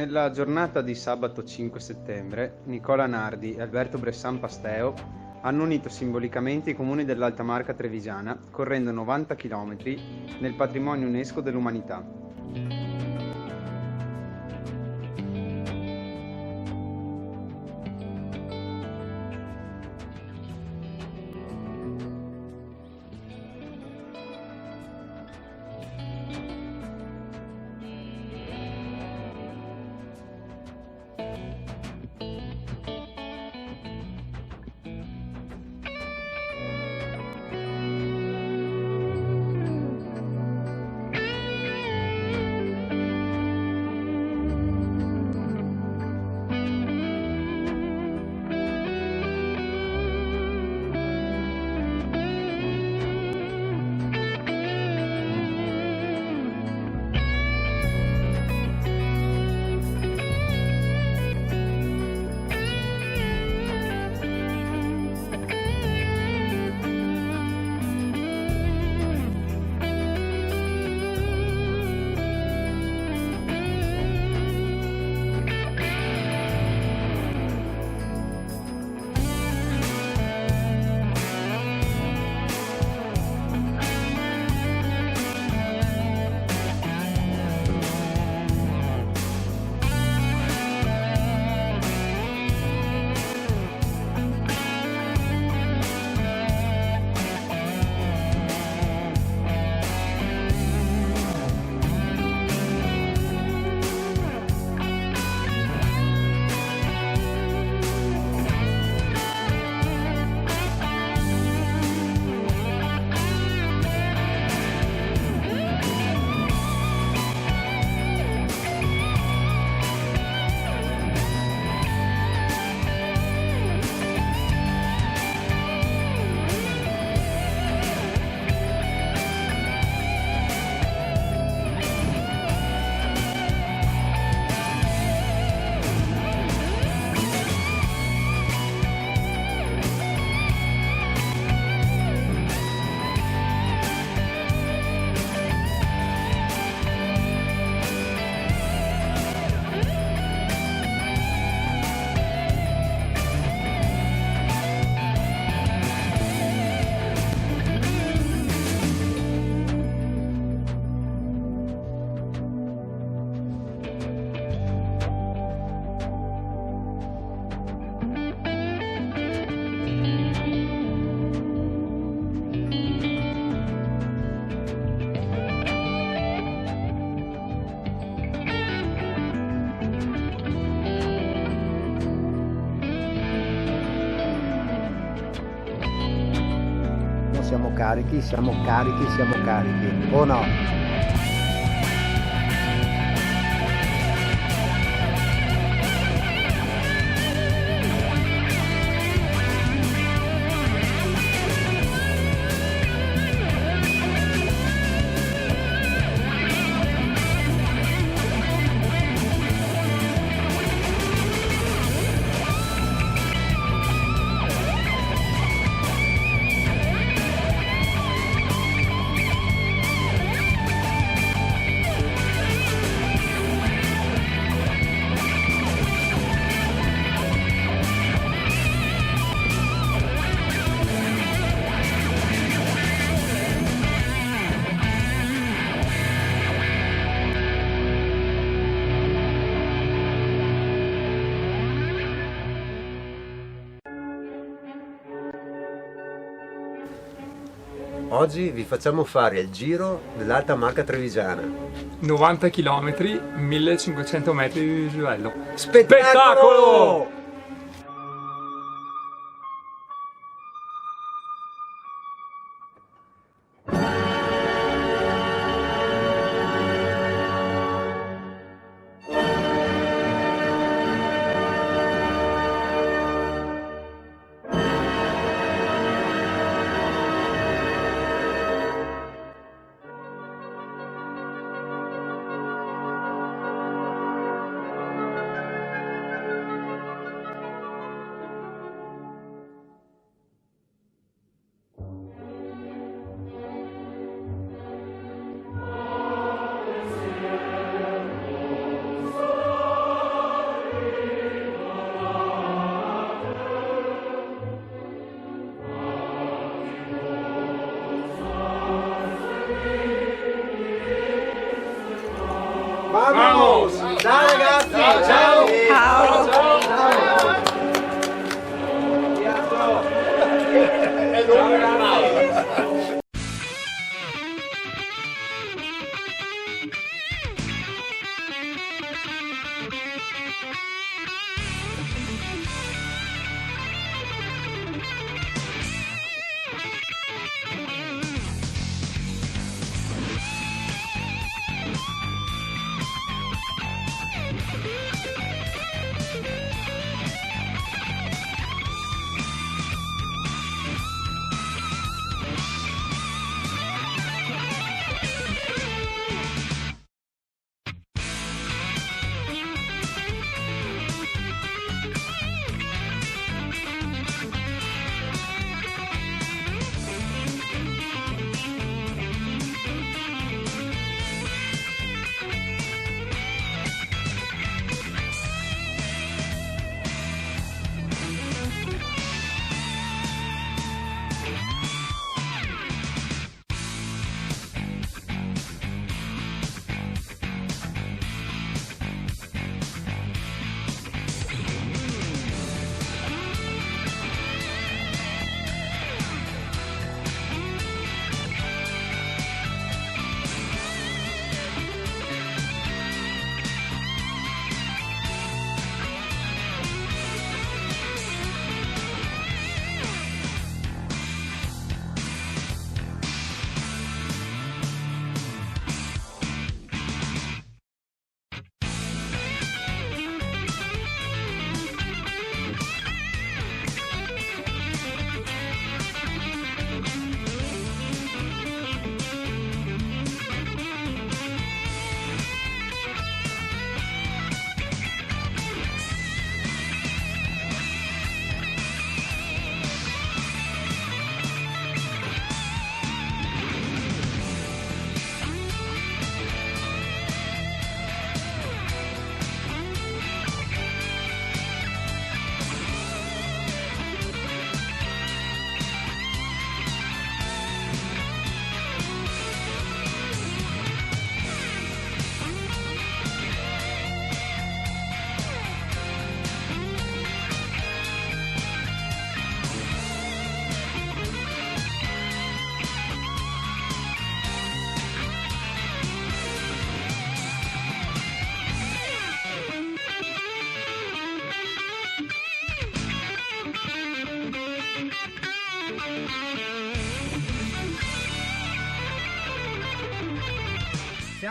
Nella giornata di sabato 5 settembre, Nicola Nardi e Alberto Bressan Pasteo hanno unito simbolicamente i comuni dell'Alta Marca Trevigiana correndo 90 km nel patrimonio UNESCO dell'umanità. Siamo carichi, siamo carichi, siamo carichi, o no? Oggi vi facciamo fare il giro dell'Alta Marca Trevigiana. 90 km, 1500 metri di dislivello. Spettacolo!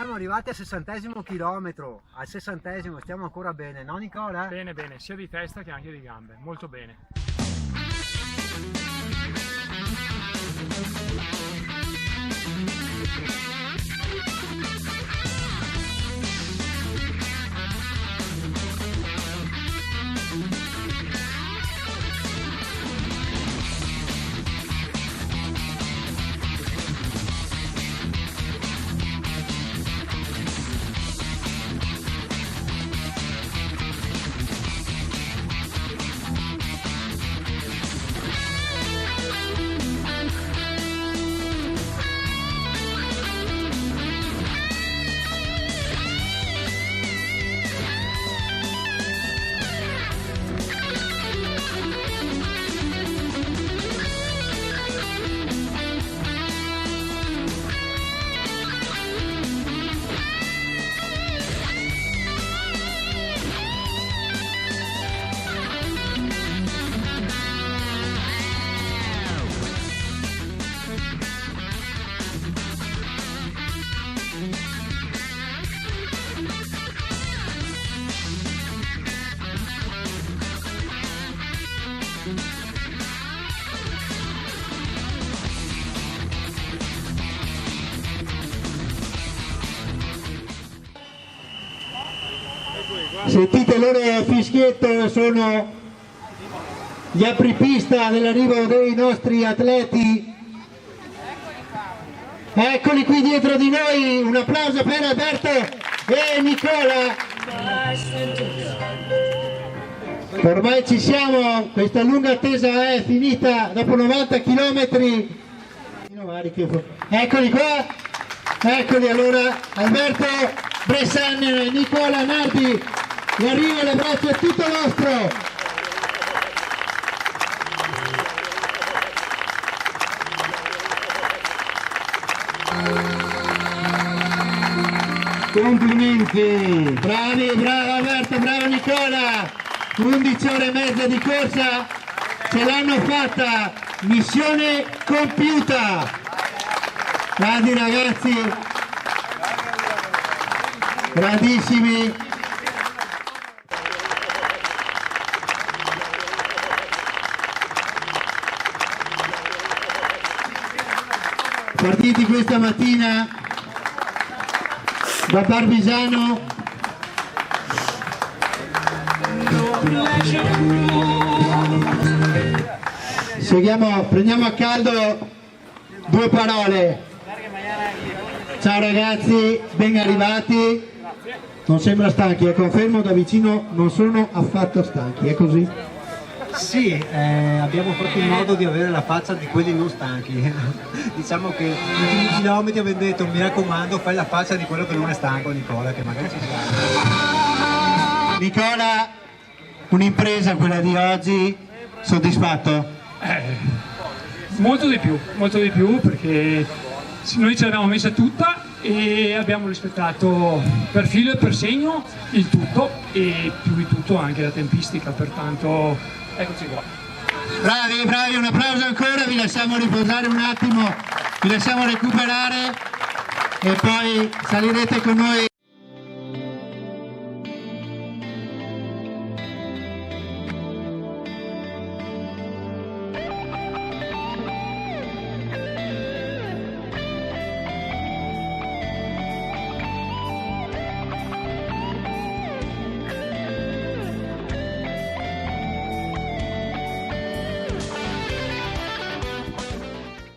siamo arrivati al 60° chilometro, al 60°, stiamo ancora bene, no Nicola? Bene, bene, sia di testa che anche di gambe, molto bene. Sentite il loro fischietto, sono gli apripista dell'arrivo dei nostri atleti. Eccoli qui dietro di noi, un applauso per Alberto e Nicola. Ormai ci siamo, questa lunga attesa è finita dopo 90 km. Eccoli qua, eccoli allora, Alberto Bressan e Nicola Nardi. L'arrivo, l'abbraccio è tutto nostro! Complimenti! Bravi, bravo Alberto, bravo Nicola! 11 ore e mezza di corsa, ce l'hanno fatta! Missione compiuta! Bravi ragazzi! Grandissimi! Partiti questa mattina da Barbisano, prendiamo a caldo due parole. Ciao ragazzi, ben arrivati. Non sembra stanchi, confermo da vicino, non sono affatto stanchi, è così? Sì, abbiamo fatto in modo di avere la faccia di quelli non stanchi. Diciamo che gli ultimi chilometri abbiamo detto, mi raccomando, fai la faccia di quello che non è stanco, Nicola, che magari ci sarà. Nicola, un'impresa quella di oggi, soddisfatto? Molto di più perché noi ce l'abbiamo messa tutta e abbiamo rispettato per filo e per segno il tutto e più di tutto anche la tempistica, pertanto eccoci qua. Bravi, bravi, un applauso ancora, vi lasciamo riposare un attimo, vi lasciamo recuperare e poi salirete con noi.